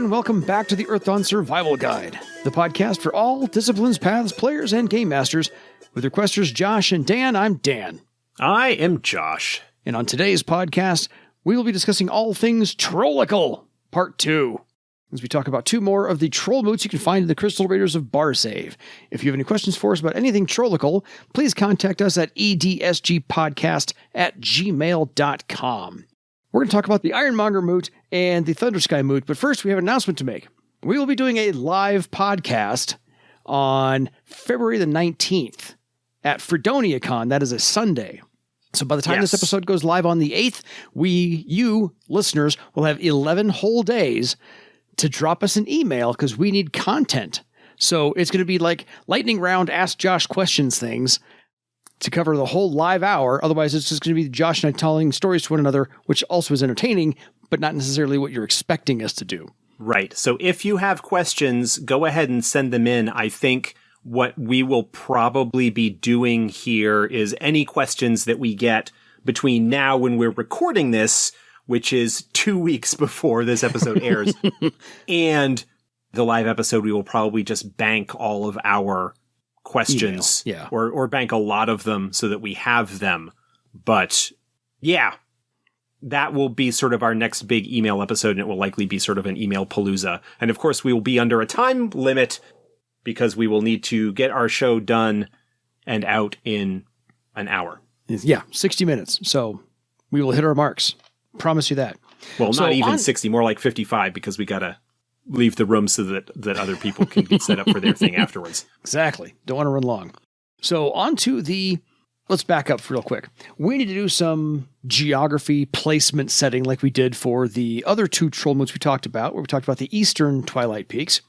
and welcome back to the Earthdawn Survival Guide, the podcast for all disciplines, paths, players, and game masters. With requesters Josh and Dan, I'm Dan. I am Josh. And on today's podcast, we will be discussing all things Trollical, Part 2. As we talk about two more of the troll moots you can find in the Crystal Raiders of Barsave. If you have any questions for us about anything Trollical, please contact us at edsgpodcast@gmail.com. We're going to talk about the Ironmonger Moot and the Thundersky Moot, but first we have an announcement to make. We will be doing a live podcast on February the 19th at FreedoniaCon. That is a Sunday. So by the time this episode goes live on the 8th, you listeners, will have 11 whole days to drop us an email because we need content. So it's going to be like lightning round, ask Josh questions things to cover the whole live hour. Otherwise, it's just going to be Josh and I telling stories to one another, which also is entertaining, but not necessarily what you're expecting us to do. Right. So if you have questions, go ahead and send them in. I think what we will probably be doing here is any questions that we get between now when we're recording this, which is 2 weeks before this episode airs, and the live episode, we will probably just bank all of our questions, or bank a lot of them so that we have them. But yeah, that will be sort of our next big email episode, and it will likely be sort of an email palooza. And of course, we will be under a time limit because we will need to get our show done and out in an hour. Yeah, 60 minutes. So we will hit our marks. Promise you that. Well, not even 60, more like 55, because we got to leave the room so that other people can get set up for their thing afterwards. Exactly. Don't want to run long. So on to let's back up real quick. We need to do some geography placement setting like we did for the other two troll moots we talked about, where we talked about the eastern Twilight Peaks.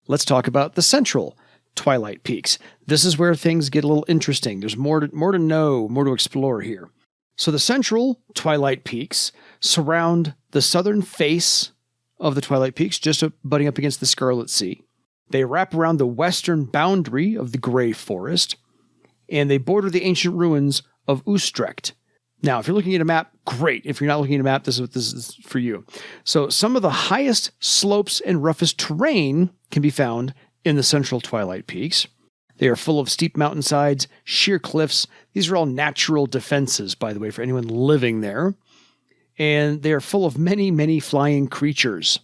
Let's talk about the central Twilight Peaks. This is where things get a little interesting. There's more to know, more to explore here. So the central Twilight Peaks surround the southern face of the Twilight Peaks, just butting up against the Scarlet Sea. They wrap around the western boundary of the Grey Forest, and they border the ancient ruins of Ustrect. Now, if you're looking at a map, great. If you're not looking at a map, this is for you. So some of the highest slopes and roughest terrain can be found in the central Twilight Peaks. They are full of steep mountainsides, sheer cliffs. These are all natural defenses, by the way, for anyone living there. And they are full of many, many flying creatures.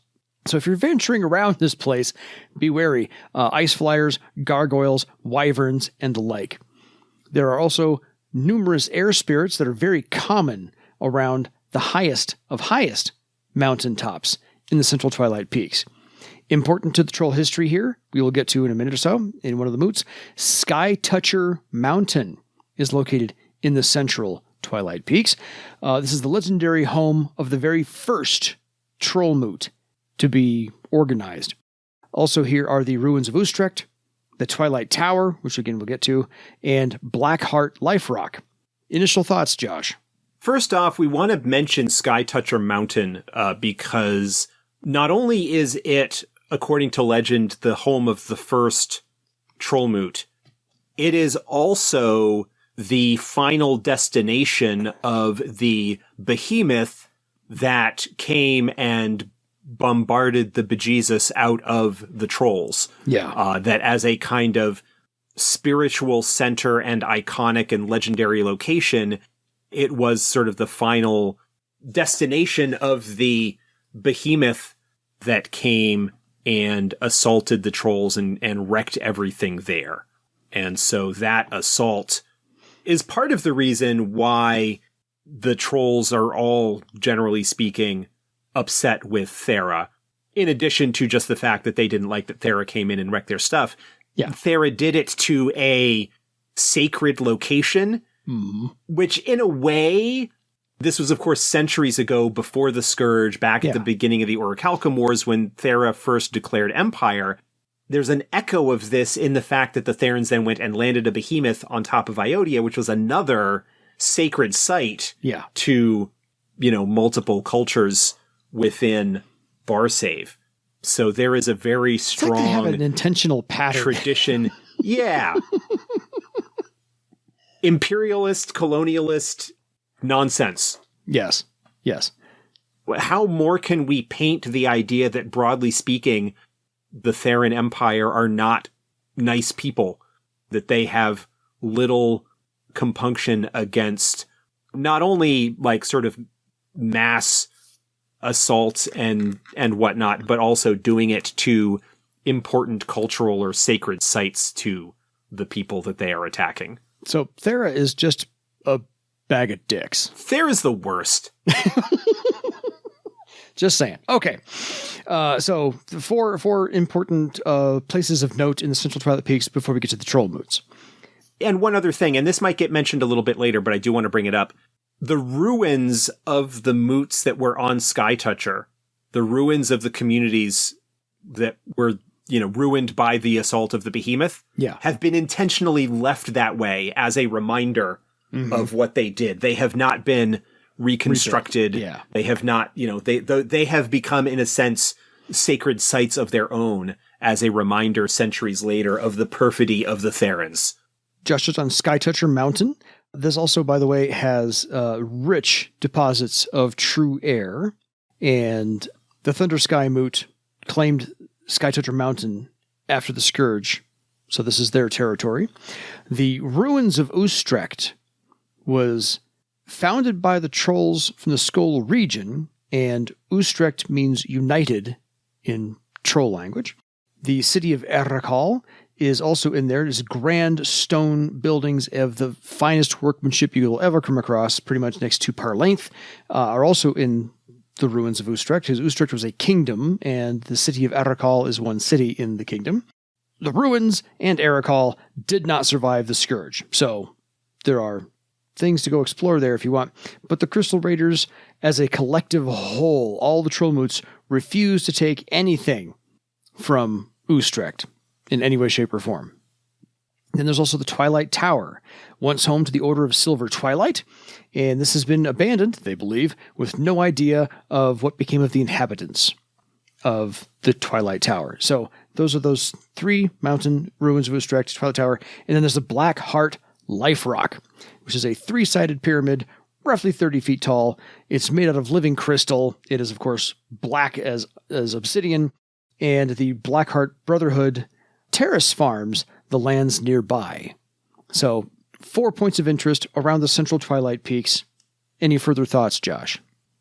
So if you're venturing around this place, be wary. Ice flyers, gargoyles, wyverns, and the like. There are also numerous air spirits that are very common around the highest of highest mountaintops in the central Twilight Peaks. Important to the troll history here, we will get to in a minute or so in one of the moots, Skytoucher Mountain is located in the central Twilight Peaks. This is the legendary home of the very first troll moot to be organized. Also here are the ruins of Ustrect, the Twilight Tower, which again we'll get to, and Blackheart Liferock. Initial thoughts, Josh? First off, we want to mention Skytoucher Mountain because not only is it, according to legend, the home of the first troll moot, it is also the final destination of the Behemoth that came and bombarded the bejesus out of the trolls. Yeah. That as a kind of spiritual center and iconic and legendary location, it was sort of the final destination of the Behemoth that came and assaulted the trolls and wrecked everything there. And so that assault is part of the reason why the trolls are all, generally speaking, upset with Thera, in addition to just the fact that they didn't like that Thera came in and wrecked their stuff. Yeah. Thera did it to a sacred location, which in a way, this was, of course, centuries ago before the Scourge, back at the beginning of the Orichalcum Wars when Thera first declared empire. There's an echo of this in the fact that the Therans then went and landed a behemoth on top of Iodia, which was another sacred site to, multiple cultures within Barsave. So there is a very strong they have an intentional pattern. Tradition. Yeah. Imperialist, colonialist nonsense. Yes. how more can we paint the idea that, broadly speaking, the Theran Empire are not nice people, that they have little compunction against not only like sort of mass assaults and whatnot, but also doing it to important cultural or sacred sites to the people that they are attacking. So Thera is just a bag of dicks. Thera's the worst. Just saying. Okay. So four important places of note in the Central Twilight Peaks before we get to the troll moots. And one other thing, and this might get mentioned a little bit later, but I do want to bring it up. The ruins of the moots that were on Skytoucher, the ruins of the communities that were, ruined by the assault of the Behemoth, have been intentionally left that way as a reminder of what they did. They have not been reconstructed. Yeah. They have not, they have become, in a sense, sacred sites of their own as a reminder centuries later of the perfidy of the Therans. Just on Skytoucher Mountain. This also, by the way, has rich deposits of true air, and the Thundersky Moot claimed Skytoucher Mountain after the Scourge, so this is their territory. The ruins of Ustrect was founded by the trolls from the Skoll region, and Ustrect means united in troll language. The city of Erekal is also in there. There's grand stone buildings of the finest workmanship you'll ever come across, pretty much next to par length, are also in the ruins of Ustrect, because Ustrect was a kingdom, and the city of Erekal is one city in the kingdom. The ruins and Erekal did not survive the Scourge, so there are things to go explore there if you want. But the Crystal Raiders, as a collective whole, all the troll moots, refuse to take anything from Ustrect in any way, shape, or form. Then there's also the Twilight Tower, once home to the Order of Silver Twilight, and this has been abandoned, they believe, with no idea of what became of the inhabitants of the Twilight Tower. So those are those three mountain ruins of Ustrect, Twilight Tower, and then there's the Blackheart Liferock, which is a three-sided pyramid, roughly 30 feet tall. It's made out of living crystal. It is, of course, black as obsidian, and the Blackheart Brotherhood terrace farms the lands nearby. So 4 points of interest around the Central Twilight Peaks. Any further thoughts, Josh?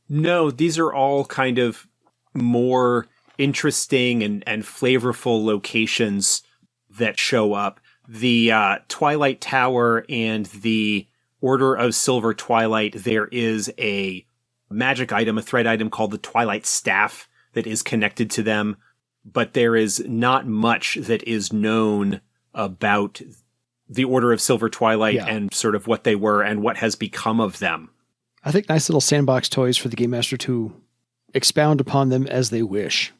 No, these are all kind of more interesting and flavorful locations that show up. The Twilight Tower and the Order of Silver Twilight, there is a magic item, a thread item called the Twilight Staff that is connected to them, but there is not much that is known about the Order of Silver Twilight and sort of what they were and what has become of them. I think nice little sandbox toys for the Game Master to expound upon them as they wish.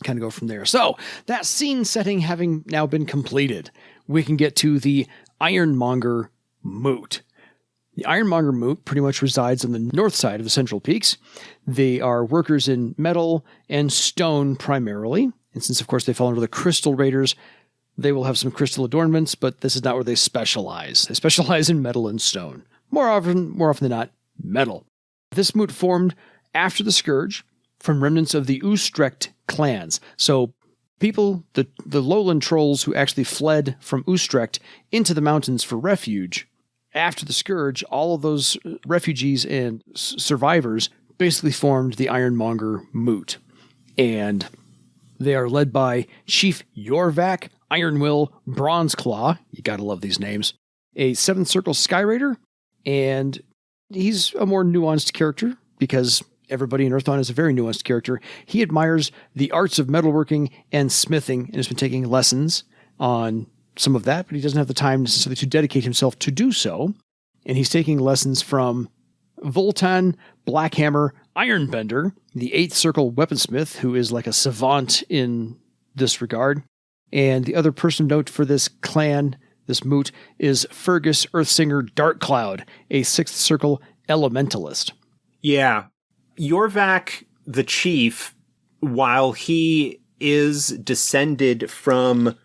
Kind of go from there. So, that scene setting having now been completed, we can get to the Ironmonger Moot. The Ironmonger Moot pretty much resides on the north side of the Central Peaks. They are workers in metal and stone primarily. And since, of course, they fall under the Crystal Raiders, they will have some crystal adornments, but this is not where they specialize. They specialize in metal and stone. More often than not, metal. This moot formed after the Scourge from remnants of the Ustrect clans. So people, the lowland trolls who actually fled from Ustrect into the mountains for refuge, after the Scourge, all of those refugees and survivors basically formed the Ironmonger Moot. And they are led by Chief Yorvak Ironwill Bronzeclaw. You gotta love these names. A 7th Circle Sky Raider, and he's a more nuanced character because everybody in Earthdawn is a very nuanced character. He admires the arts of metalworking and smithing and has been taking lessons on some of that, but he doesn't have the time necessarily to dedicate himself to do so. And he's taking lessons from Voltan Blackhammer Ironbender, the 8th Circle weaponsmith, who is like a savant in this regard. And the other person of note for this clan, this moot, is Fergus Earthsinger Darkcloud, a 6th Circle elementalist. Yeah. Yorvak, the chief, while he is descended from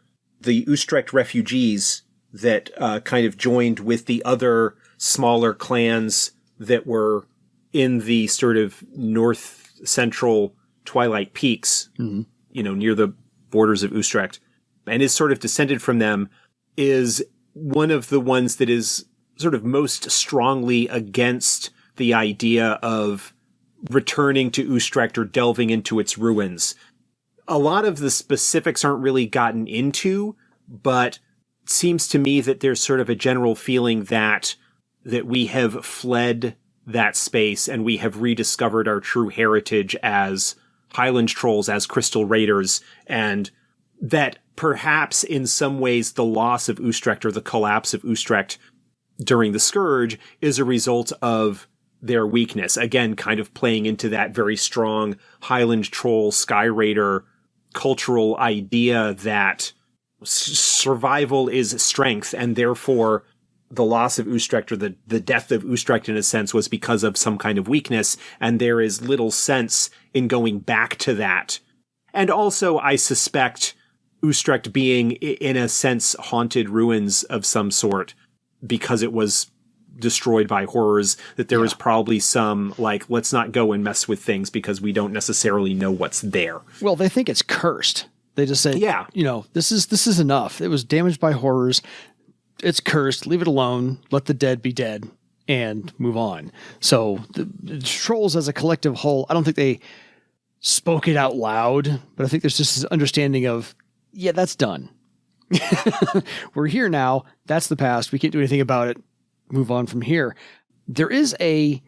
the Ustrect refugees that kind of joined with the other smaller clans that were in the sort of north central Twilight Peaks, near the borders of Ustrect, and is sort of descended from them, is one of the ones that is sort of most strongly against the idea of returning to Ustrect or delving into its ruins. A lot of the specifics aren't really gotten into, but it seems to me that there's sort of a general feeling that we have fled that space and we have rediscovered our true heritage as Highland Trolls, as Crystal Raiders, and that perhaps in some ways the loss of Ustrect or the collapse of Ustrect during the Scourge is a result of their weakness. Again, kind of playing into that very strong Highland Troll, Sky Raider cultural idea that survival is strength, and therefore the loss of Ustrect, or the death of Ustrect in a sense, was because of some kind of weakness, and there is little sense in going back to that. And also, I suspect Ustrect being, in a sense, haunted ruins of some sort, because it was destroyed by horrors, that there is probably some, like, let's not go and mess with things because we don't necessarily know what's there. Well, they think it's cursed. They just say, this is enough. It was damaged by horrors. It's cursed. Leave it alone. Let the dead be dead and move on. So the trolls as a collective whole, I don't think they spoke it out loud, but I think there's just this understanding of, that's done. We're here now. That's the past. We can't do anything about it. Move on from here. There is a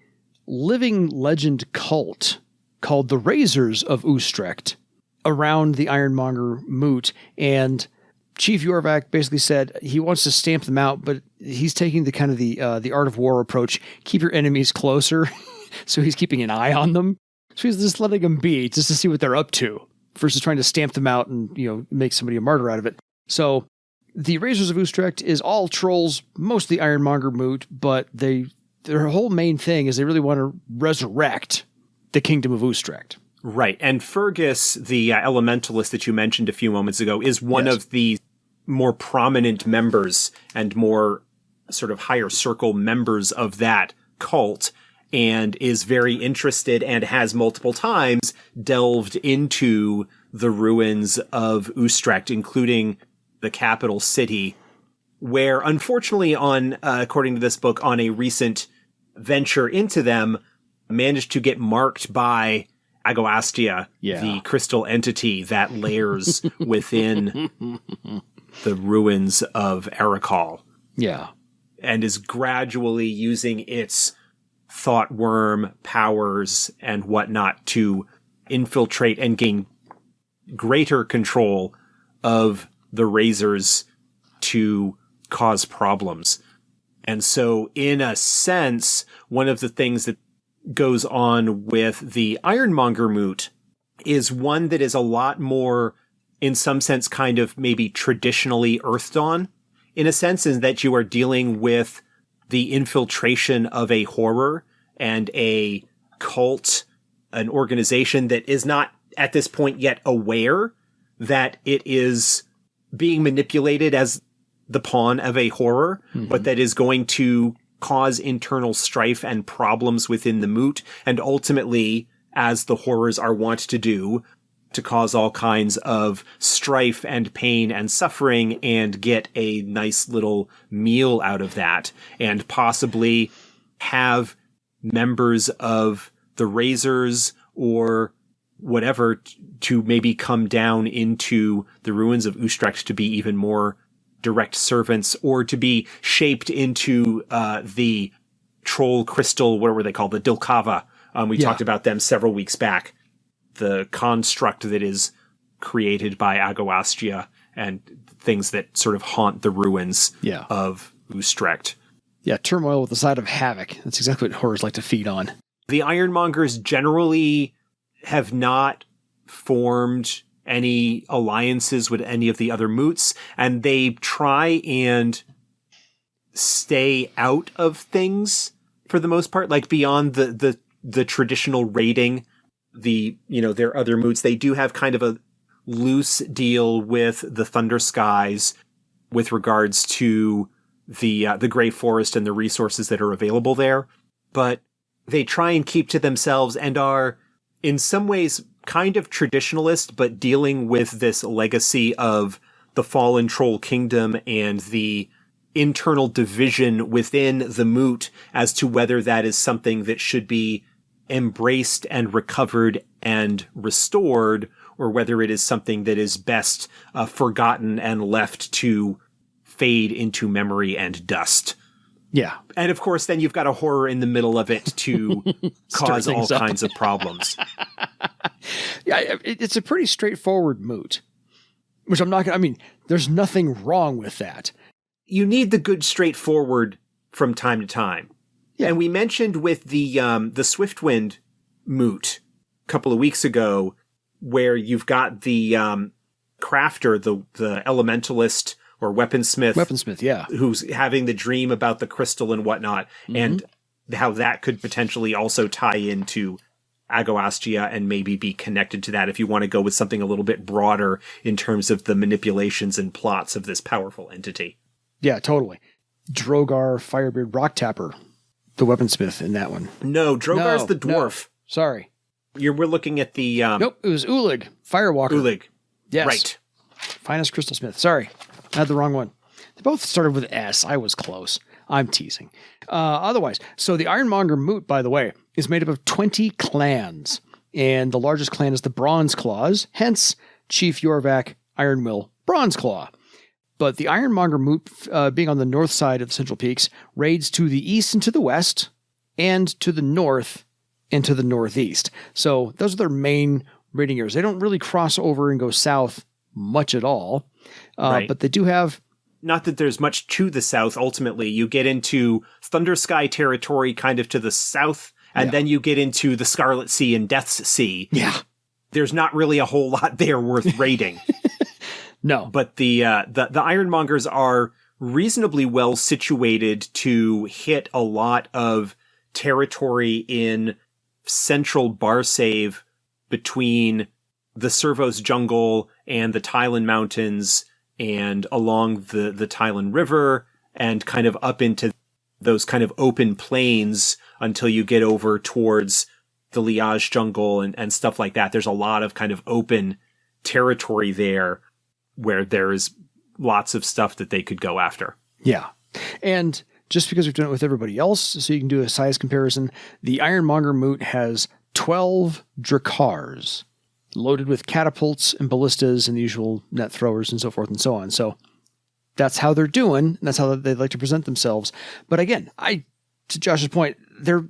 living legend cult called the Razors of Ustrect around the Ironmonger Moot, and Chief Yorvak basically said he wants to stamp them out, but he's taking the kind of the art of war approach. Keep your enemies closer. So he's keeping an eye on them. So he's just letting them be just to see what they're up to versus trying to stamp them out and, make somebody a martyr out of it. So the Razors of Ustrect is all trolls, mostly Ironmonger Moot, but their whole main thing is they really want to resurrect the kingdom of Ustrect. Right. And Fergus, the elementalist that you mentioned a few moments ago, is one of the more prominent members and more sort of higher circle members of that cult, and is very interested and has multiple times delved into the ruins of Ustrect, including the capital city, where unfortunately according to this book, on a recent venture into them, managed to get marked by Agoastia, the crystal entity that lairs within the ruins of Erekal. Yeah. And is gradually using its thought worm powers and whatnot to infiltrate and gain greater control of the Razors to cause problems. And so, in a sense, one of the things that goes on with the Ironmonger Moot is one that is a lot more, in some sense, kind of maybe traditionally Earthdawn, in a sense, in that you are dealing with the infiltration of a horror and a cult, an organization that is not at this point yet aware that it is being manipulated as the pawn of a horror, but that is going to cause internal strife and problems within the Moot, and ultimately, as the horrors are wont to do, to cause all kinds of strife and pain and suffering and get a nice little meal out of that, and possibly have members of the Razors or whatever to maybe come down into the ruins of Ustrect to be even more direct servants, or to be shaped into the troll crystal, what were they called? The Dilkava. We talked about them several weeks back. The construct that is created by Agoastia and things that sort of haunt the ruins of Ustrect. Yeah, turmoil with a side of havoc. That's exactly what horrors like to feed on. The Ironmongers generally have not formed any alliances with any of the other Moots, and they try and stay out of things for the most part, like beyond the traditional raiding their other Moots. They do have kind of a loose deal with the Thunderskies with regards to the Grey Forest and the resources that are available there, but they try and keep to themselves and are in some ways kind of traditionalist, but dealing with this legacy of the fallen troll kingdom and the internal division within the Moot as to whether that is something that should be embraced and recovered and restored, or whether it is something that is best forgotten and left to fade into memory and dust. Yeah. And of course, then you've got a horror in the middle of it to cause all kinds of problems. Yeah, it's a pretty straightforward moot, which I'm not going to, I mean, there's nothing wrong with that. You need the good straightforward from time to time. Yeah. And we mentioned with the Swiftwind moot a couple of weeks ago, where you've got the crafter, the elementalist or weaponsmith, yeah, who's having the dream about the crystal and whatnot, and how that could potentially also tie into Agoastia and maybe be connected to that if you want to go with something a little bit broader in terms of the manipulations and plots of this powerful entity. Yeah, totally. Drogar Firebeard Rocktapper, the weaponsmith in that one. No, Drogar's the dwarf. No, sorry. We're looking at the... Nope, it was Ulig, Firewalker. Ulig. Yes. Right. Finest Crystalsmith. Sorry, I had the wrong one. They both started with S. I was close. I'm teasing. Otherwise, so the Ironmonger Moot, by the way, is made up of 20 clans. And the largest clan is the Bronze Claws, hence Chief Yorvak, Ironwill, Bronze Claw. But the Ironmonger Moot, being on the north side of the Central Peaks, raids to the east and to the west, and to the north and to the northeast. So those are their main raiding areas. They don't really cross over and go south much at all. Right. But they do have... Not that there's much to the south, ultimately. You get into Thundersky territory kind of to the south, and then you get into the Scarlet Sea and Death's Sea. Yeah. There's not really a whole lot there worth raiding. No. But the Ironmongers are reasonably well situated to hit a lot of territory in central Barsave between the Servos jungle and the Tylan Mountains and along the Tylan River and kind of up into those kind of open plains until you get over towards the Liage jungle and stuff like that. There's a lot of kind of open territory there where there's lots of stuff that they could go after. Yeah. And just because we've done it with everybody else, so you can do a size comparison, the Ironmonger Moot has 12 Drakars loaded with catapults and ballistas and the usual net throwers and so forth and so on. So that's how they're doing. And that's how they like to present themselves. But again, to Josh's point, they're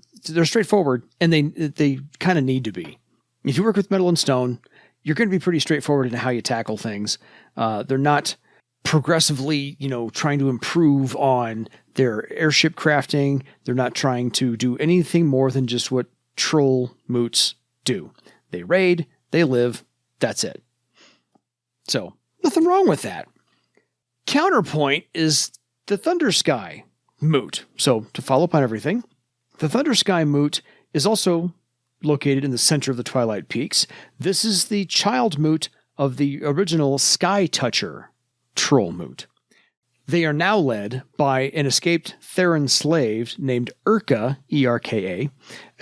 straightforward, and they kind of need to be. If you work with metal and stone, you're going to be pretty straightforward in how you tackle things. They're not progressively, trying to improve on their airship crafting. They're not trying to do anything more than just what troll moots do. They raid, they live, that's it. So, nothing wrong with that. Counterpoint is the Thundersky Moot. So, to follow up on everything, the Thundersky Moot is also located in the center of the Twilight Peaks. This is the child moot of the original Skytoucher troll moot. They are now led by an escaped Theran slave named Urka, E-R-K-A,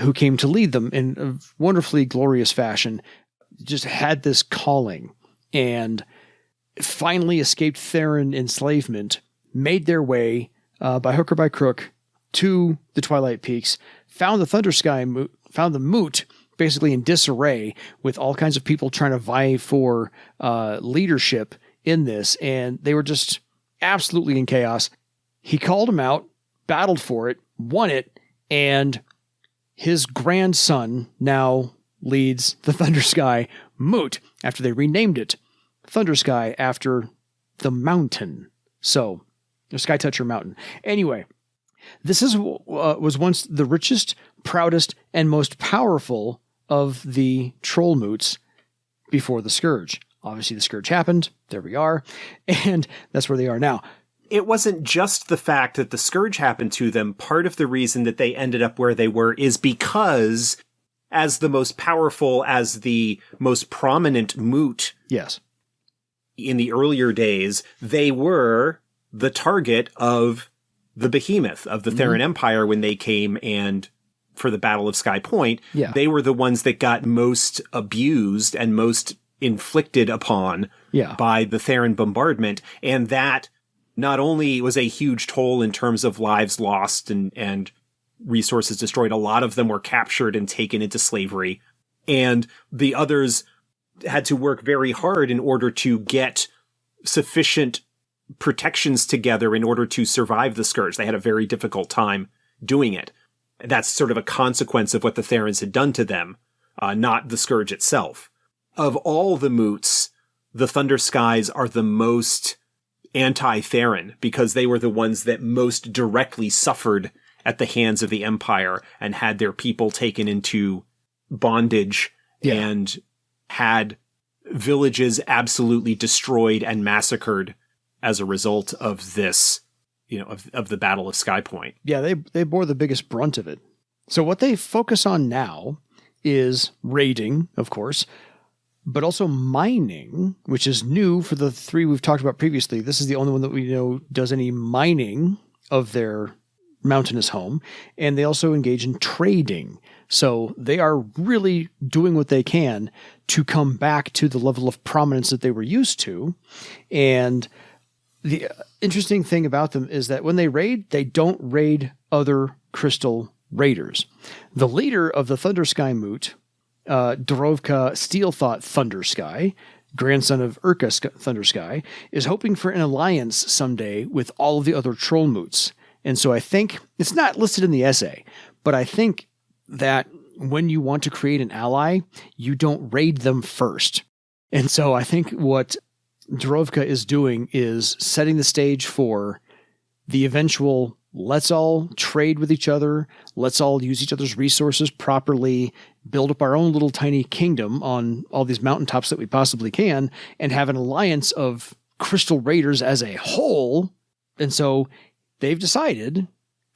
who came to lead them in a wonderfully glorious fashion, just had this calling, and finally escaped Theran enslavement, made their way by hook or by crook to the Twilight Peaks, found the Thundersky Moot, found the moot basically in disarray with all kinds of people trying to vie for leadership in this, and they were just absolutely in chaos. He called them out, battled for it, won it, and his grandson now leads the Thundersky Moot after they renamed it Thundersky after the mountain. So, the Skytoucher Mountain. Anyway, this was once the richest, proudest, and most powerful of the troll moots before the Scourge. Obviously, the Scourge happened. There we are. And that's where they are now. It wasn't just the fact that the Scourge happened to them. Part of the reason that they ended up where they were is because, as the most powerful, as the most prominent moot, yes, in the earlier days, they were the target of the Behemoth of the Theran Empire when they came and for the Battle of Sky Point, Yeah. they were the ones that got most abused and most inflicted upon by the Theran bombardment. And that not only was a huge toll in terms of lives lost and resources destroyed, a lot of them were captured and taken into slavery. And the others had to work very hard in order to get sufficient protections together in order to survive the Scourge. They had a very difficult time doing it. That's sort of a consequence of what the Therans had done to them, not the Scourge itself. Of all the Moots, the Thunderskies are the most anti-Theran because they were the ones that most directly suffered at the hands of the Empire and had their people taken into bondage and had villages absolutely destroyed and massacred as a result of this, of the Battle of Sky Point. Yeah, they bore the biggest brunt of it. So what they focus on now is raiding, of course, but also mining, which is new for the three we've talked about previously. This is the only one that we know does any mining of their mountainous home. And they also engage in trading. So they are really doing what they can to come back to the level of prominence that they were used to. And the interesting thing about them is that when they raid, they don't raid other crystal raiders. The leader of the Thundersky Moot, Dorovka Steelthought Thundersky, grandson of Urka Thundersky, is hoping for an alliance someday with all of the other troll moots. And so I think, it's not listed in the essay, but I think that when you want to create an ally, you don't raid them first. And so I think what Dorovka is doing is setting the stage for the eventual, let's all trade with each other, let's all use each other's resources properly, build up our own little tiny kingdom on all these mountaintops that we possibly can, and have an alliance of crystal raiders as a whole. And so they've decided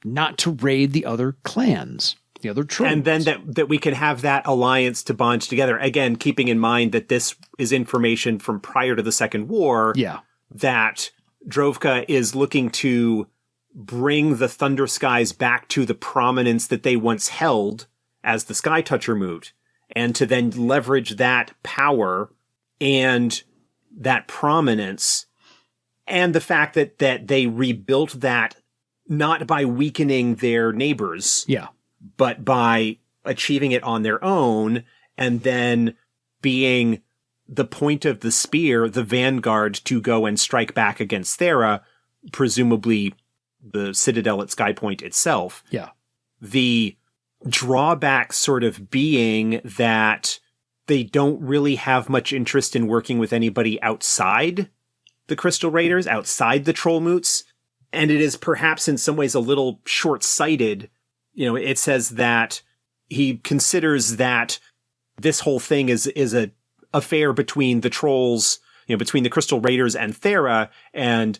not to raid the other clans, the other trolls. And then that we can have that alliance to bond together. Again, keeping in mind that this is information from prior to the Second War. Yeah. That Dorovka is looking to bring the Thunderskies back to the prominence that they once held as the Skytoucher Moot, and to then leverage that power and that prominence and the fact that they rebuilt that not by weakening their neighbors, but by achieving it on their own and then being the point of the spear, the vanguard to go and strike back against Thera, presumably the Citadel at Sky Point itself. Yeah. The drawback sort of being that they don't really have much interest in working with anybody outside the Crystal Raiders, outside the Troll Moots. And it is perhaps in some ways a little short-sighted. It says that he considers that this whole thing is a affair between the trolls, between the Crystal Raiders and Thera, and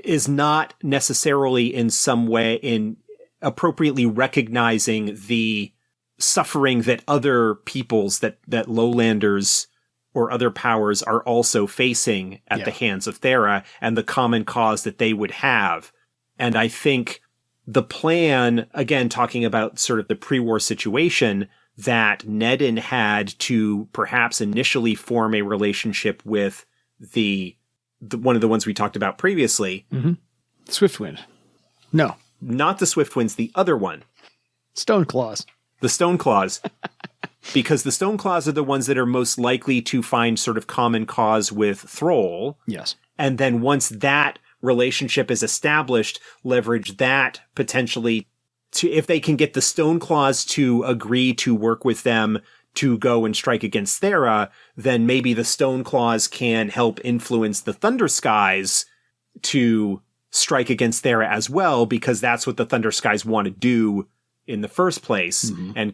is not necessarily in some way in appropriately recognizing the suffering that other peoples, that lowlanders or other powers are also facing at the hands of Thera, and the common cause that they would have. And I think the plan, again, talking about sort of the pre-war situation, that Nedin had to perhaps initially form a relationship with the one of the ones we talked about previously. Mm-hmm. Swiftwind. No. Not the Swiftwinds, the other one. Stoneclaws. The Stoneclaws. Because the Stoneclaws are the ones that are most likely to find sort of common cause with Thrall. Yes. And then once that relationship is established, leverage that potentially to, if they can get the Stoneclaws to agree to work with them to go and strike against Thera, then maybe the Stoneclaws can help influence the Thunderskies to strike against Thera as well, because that's what the Thunderskies want to do in the first place, and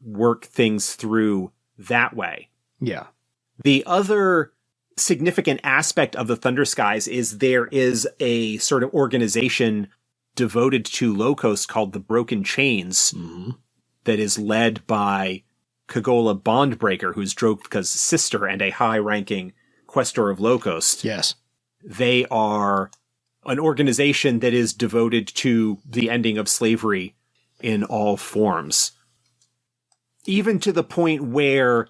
work things through that way. Yeah. The other significant aspect of the Thunderskies is there is a sort of organization devoted to Locust called the Broken Chains that is led by Kagola Bondbreaker, who's Drovka's sister and a high-ranking questor of Locust. Yes. They are an organization that is devoted to the ending of slavery in all forms. even to the point where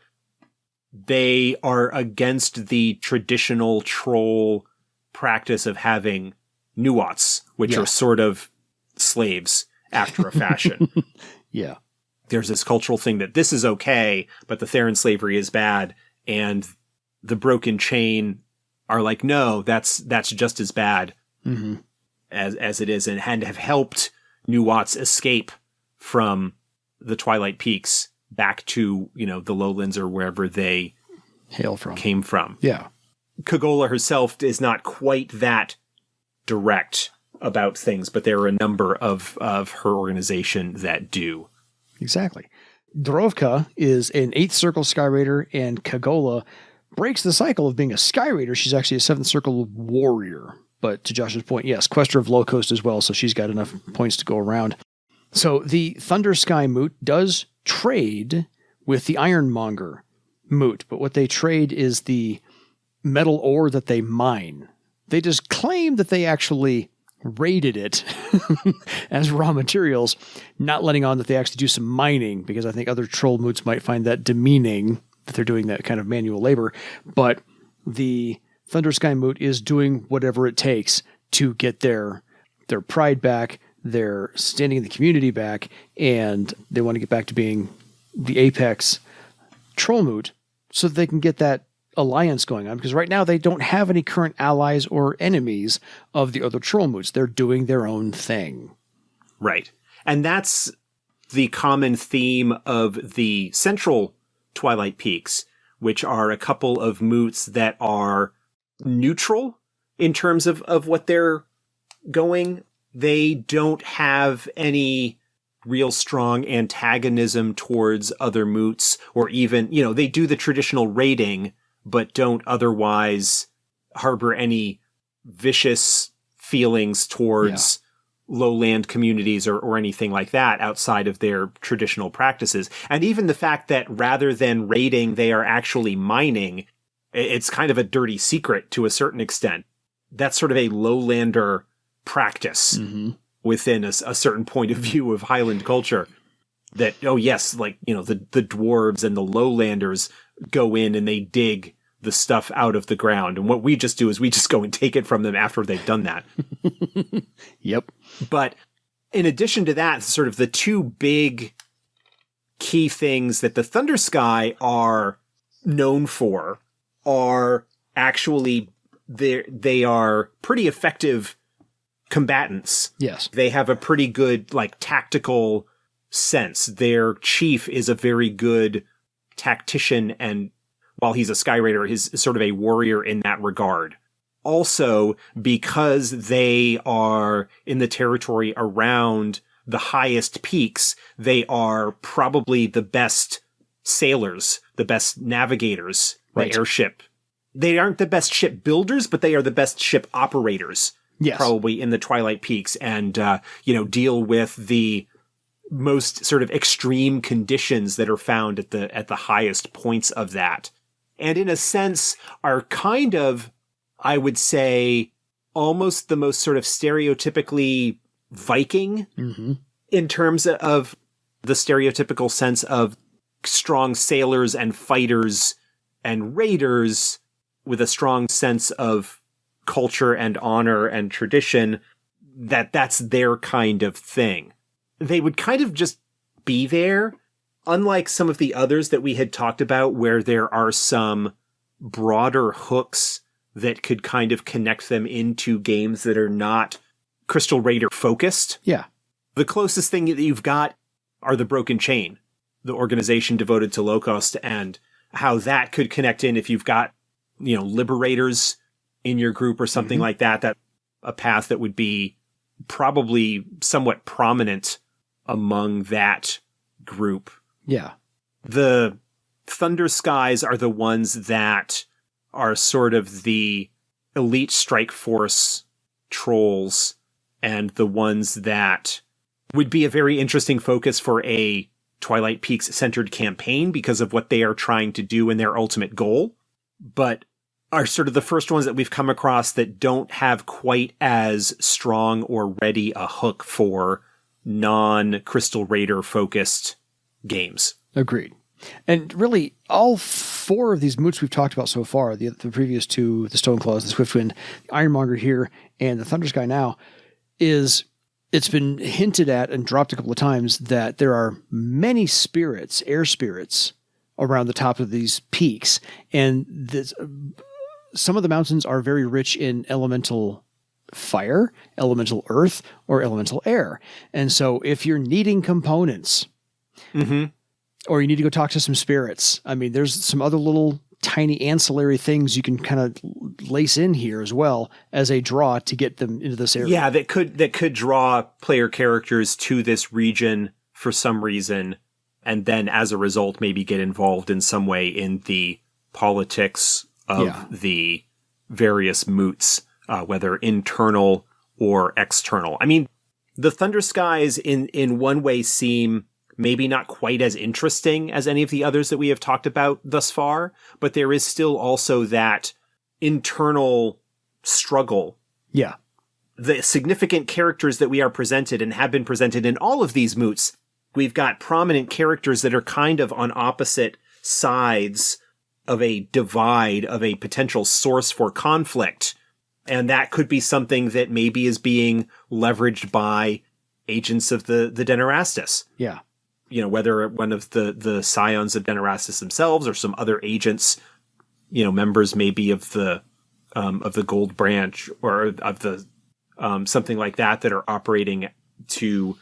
they are against the traditional troll practice of having nuots, which are sort of slaves after a fashion. Yeah. There's this cultural thing that this is okay, but the Theron slavery is bad, and the Broken Chain are like, no, that's just as bad as it is, and have helped nuots escape from the Twilight Peaks back to, the lowlands or wherever they came from. Yeah. Kagola herself is not quite that direct about things, but there are a number of her organization that do. Exactly. Drovka is an 8th Circle Sky Raider, and Kagola breaks the cycle of being a Sky Raider. She's actually a 7th Circle warrior. But to Josh's point, yes, Quester of Low Coast as well, so she's got enough points to go around. So the Thundersky Moot does trade with the Ironmonger Moot, but what they trade is the metal ore that they mine. They just claim that they actually raided it as raw materials, not letting on that they actually do some mining, because I think other troll moots might find that demeaning that they're doing that kind of manual labor. But the Thundersky Moot is doing whatever it takes to get their pride back, their standing in the community back, and they want to get back to being the apex troll moot so that they can get that alliance going on, because right now they don't have any current allies or enemies of the other troll moots. They're doing their own thing. Right. And that's the common theme of the central Twilight Peaks, which are a couple of moots that are neutral in terms of what they're going. They don't have any real strong antagonism towards other moots, or even, they do the traditional raiding, but don't otherwise harbor any vicious feelings towards lowland communities or anything like that outside of their traditional practices. And even the fact that rather than raiding, they are actually mining, it's kind of a dirty secret to a certain extent. That's sort of a lowlander practice within a certain point of view of Highland culture. That, oh yes, like, the dwarves and the lowlanders go in and they dig the stuff out of the ground. And what we just do is we just go and take it from them after they've done that. Yep. But in addition to that, sort of the two big key things that the Thundersky are known for are actually they are pretty effective combatants. Yes. They have a pretty good, tactical sense. Their chief is a very good tactician, and while he's a Sky Raider, he's sort of a warrior in that regard. Also, because they are in the territory around the highest peaks, they are probably the best sailors, the best navigators, the airship. They aren't the best ship builders, but they are the best ship operators. Yes. Probably in the Twilight Peaks, and, deal with the most sort of extreme conditions that are found at the highest points of that. And in a sense are kind of, I would say, almost the most sort of stereotypically Viking in terms of the stereotypical sense of strong sailors and fighters and raiders with a strong sense of culture and honor and tradition, that's their kind of thing. They would kind of just be there, unlike some of the others that we had talked about where there are some broader hooks that could kind of connect them into games that are not Crystal Raider focused. Yeah. The closest thing that you've got are the Broken Chain, the organization devoted to low cost, and how that could connect in if you've got, liberators in your group or something like that a path that would be probably somewhat prominent among that group. Yeah. The Thunderskies are the ones that are sort of the elite strike force trolls, and the ones that would be a very interesting focus for a Twilight Peaks centered campaign because of what they are trying to do in their ultimate goal, but are sort of the first ones that we've come across that don't have quite as strong or ready a hook for non-Crystal Raider focused games. Agreed. And really, all four of these moots we've talked about so far, the previous two, the Stoneclaws, the Swiftwind, the Ironmonger here, and the Thundersky now, it's been hinted at and dropped a couple of times that there are many spirits, air spirits, around the top of these peaks. And some of the mountains are very rich in elemental fire, elemental earth, or elemental air. And so if you're needing components, or you need to go talk to some spirits, I mean, there's some other little tiny ancillary things you can kind of lace in here as well as a draw to get them into this area. Yeah, that could draw player characters to this region for some reason, and then as a result maybe get involved in some way in the politics of the various moots, whether internal or external. I mean, the Thunderskies in one way seem maybe not quite as interesting as any of the others that we have talked about thus far, but there is still also that internal struggle. Yeah. The significant characters that we are presented and have been presented in all of these moots, we've got prominent characters that are kind of on opposite sides of a divide, of a potential source for conflict. And that could be something that maybe is being leveraged by agents of the Denarastus. Yeah. You know, whether one of the scions of Denarastus themselves or some other agents, you know, members maybe of the Gold Branch or of the something like that are operating to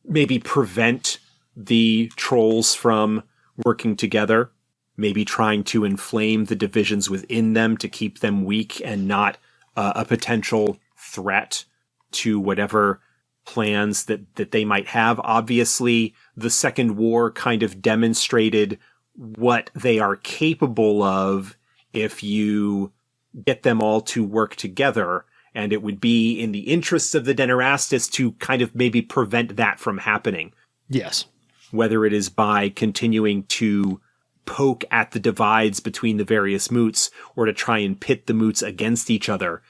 maybe prevent the trolls from working together, maybe trying to inflame the divisions within them to keep them weak and not a potential threat to whatever plans that they might have. Obviously, the Second War kind of demonstrated what they are capable of if you get them all to work together, and it would be in the interests of the Denarastus to kind of maybe prevent that from happening. Yes. Whether it is by continuing to poke at the divides between the various moots or to try and pit the moots against each other.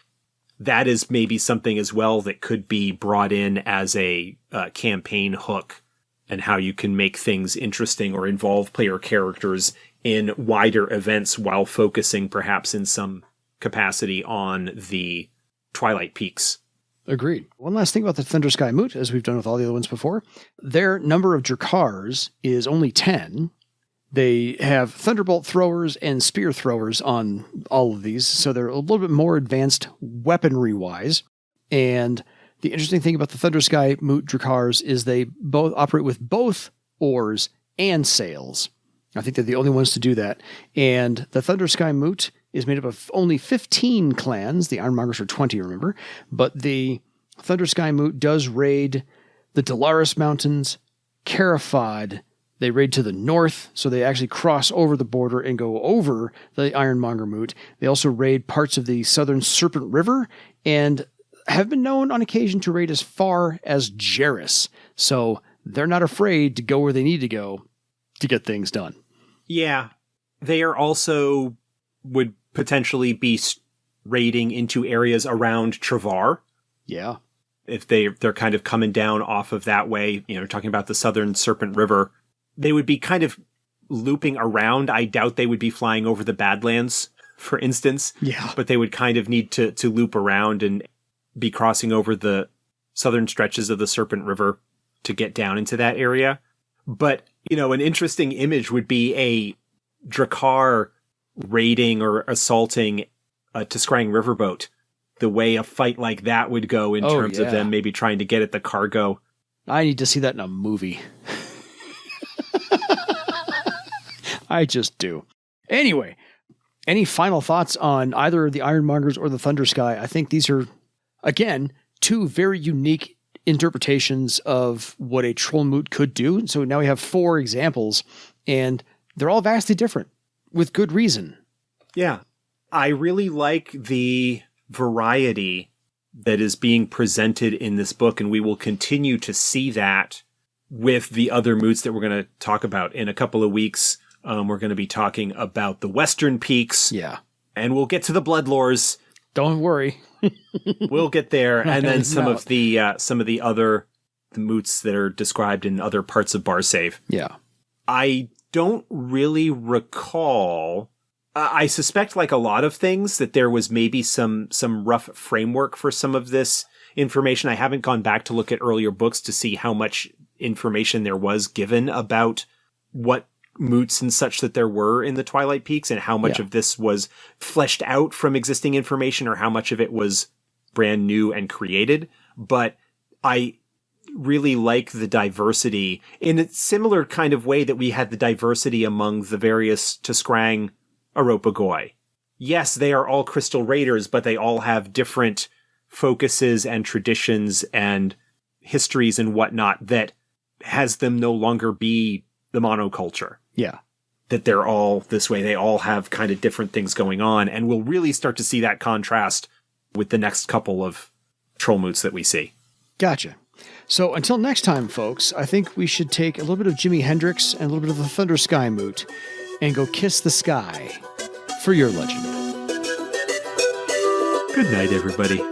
That is maybe something as well that could be brought in as a campaign hook, and how you can make things interesting or involve player characters in wider events while focusing perhaps in some capacity on the Twilight Peaks. Agreed. One last thing about the Thundersky Moot, as we've done with all the other ones before, their number of Drakars is only 10. They have thunderbolt throwers and spear throwers on all of these, so they're a little bit more advanced weaponry-wise. And the interesting thing about the Thundersky Moot Drakars is they both operate with both oars and sails. I think they're the only ones to do that. And the Thundersky Moot is made up of only 15 clans. The Ironmongers are 20, remember. But the Thundersky Moot does raid the Dalaris Mountains, Carafad. They raid to the north, so they actually cross over the border and go over the Ironmonger Moot. They also raid parts of the southern Serpent River and have been known on occasion to raid as far as Jarris. So they're not afraid to go where they need to go to get things done. Yeah. They are also would potentially be raiding into areas around Travar. Yeah. If they're kind of coming down off of that way, you know, talking about the southern Serpent River, they would be kind of looping around. I doubt they would be flying over the Badlands, for instance. Yeah. But they would kind of need to loop around and be crossing over the southern stretches of the Serpent River to get down into that area. But, you know, an interesting image would be a Drakar raiding or assaulting a Tiskrang riverboat. The way a fight like that would go in terms of them maybe trying to get at the cargo. I need to see that in a movie. I just do. Anyway, any final thoughts on either the Ironmongers or the Thundersky? I think these are, again, two very unique interpretations of what a troll moot could do. So now we have 4 examples, and they're all vastly different, with good reason. Yeah. I really like the variety that is being presented in this book, and we will continue to see that with the other moots that we're going to talk about in a couple of weeks. We're going to be talking about the Western Peaks. Yeah. And we'll get to the Bloodlores. Don't worry. We'll get there. And then some of the other moots that are described in other parts of Barsave. Yeah. I don't really recall. I suspect, like a lot of things, that there was maybe some rough framework for some of this information. I haven't gone back to look at earlier books to see how much information there was given about what moots and such that there were in the Twilight Peaks, and how much of this was fleshed out from existing information or how much of it was brand new and created. But I really like the diversity in a similar kind of way that we had the diversity among the various Tuskrang Aropagoi. Yes, they are all Crystal Raiders, but they all have different focuses and traditions and histories and whatnot that has them no longer be the monoculture. Yeah. That they're all this way. They all have kind of different things going on, and we'll really start to see that contrast with the next couple of trollmoots that we see. Gotcha. So until next time, folks, I think we should take a little bit of Jimi Hendrix and a little bit of the Thundersky Moot and go kiss the sky for your legend. Good night, everybody.